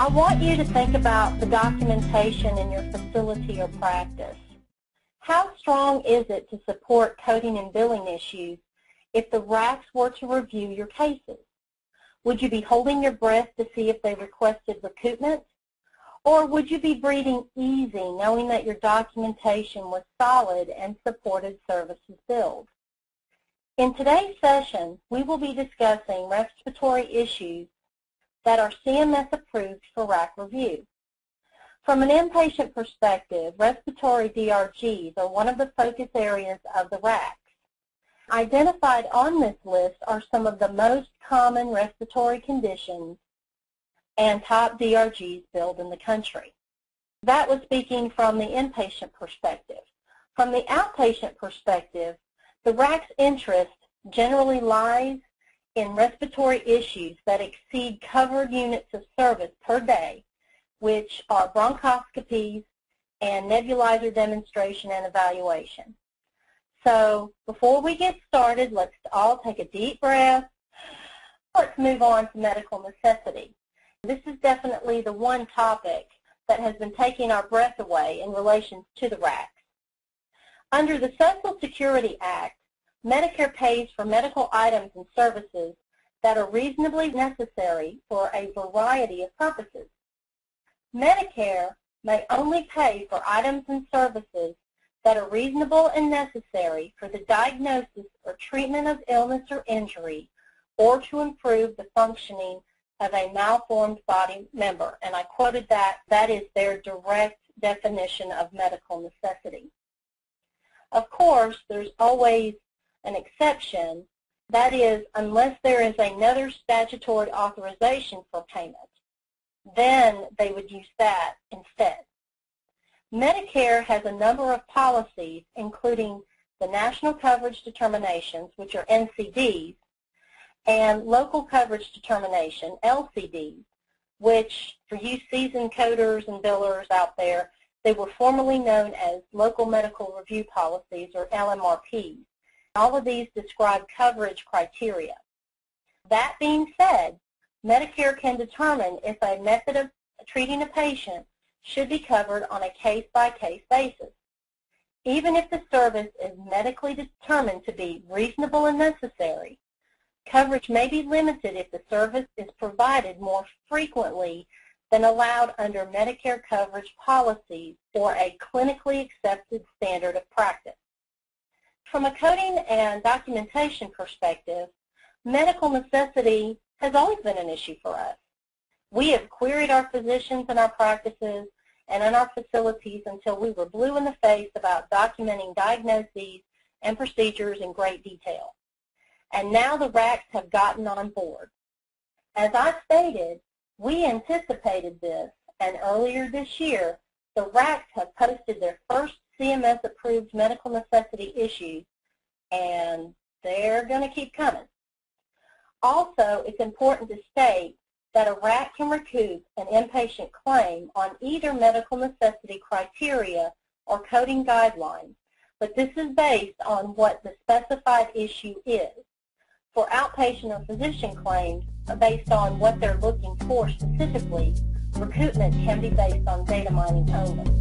I want you to think about the documentation in your facility or practice. How strong is it to support coding and billing issues if the RACs were to review your cases? Would you be holding your breath to see if they requested recoupment? Or would you be breathing easy knowing that your documentation was solid and supported services billed? In today's session, we will be discussing respiratory issues that are CMS approved for RAC review. From an inpatient perspective, respiratory DRGs are one of the focus areas of the RACs. Identified on this list are some of the most common respiratory conditions and top DRGs billed in the country. That was speaking from the inpatient perspective. From the outpatient perspective, the RAC's interest generally lies in respiratory issues that exceed covered units of service per day, which are bronchoscopies and nebulizer demonstration and evaluation. So before we get started, let's all take a deep breath. Let's move on to medical necessity. This is definitely the one topic that has been taking our breath away in relation to the RACs. Under the Social Security Act, Medicare pays for medical items and services that are reasonably necessary for a variety of purposes. Medicare may only pay for items and services that are reasonable and necessary for the diagnosis or treatment of illness or injury or to improve the functioning of a malformed body member. And I quoted that. That is their direct definition of medical necessity. Of course, there's always an exception. That is, unless there is another statutory authorization for payment, then they would use that instead. Medicare has a number of policies, including the National Coverage Determinations, which are NCDs, and Local Coverage Determination, LCDs, which, for you seasoned coders and billers out there, they were formerly known as Local Medical Review Policies, or LMRPs. All of these describe coverage criteria. That being said, Medicare can determine if a method of treating a patient should be covered on a case-by-case basis. Even if the service is medically determined to be reasonable and necessary, coverage may be limited if the service is provided more frequently than allowed under Medicare coverage policies or a clinically accepted standard of practice. From a coding and documentation perspective, medical necessity has always been an issue for us. We have queried our physicians in our practices and in our facilities until we were blue in the face about documenting diagnoses and procedures in great detail. And now the RACs have gotten on board. As I stated, we anticipated this, and earlier this year, the RACs have posted their first CMS-approved medical necessity issues, and they're going to keep coming. Also, it's important to state that a RAC can recoup an inpatient claim on either medical necessity criteria or coding guidelines, but this is based on what the specified issue is. For outpatient or physician claims, based on what they're looking for specifically, recoupment can be based on data mining only.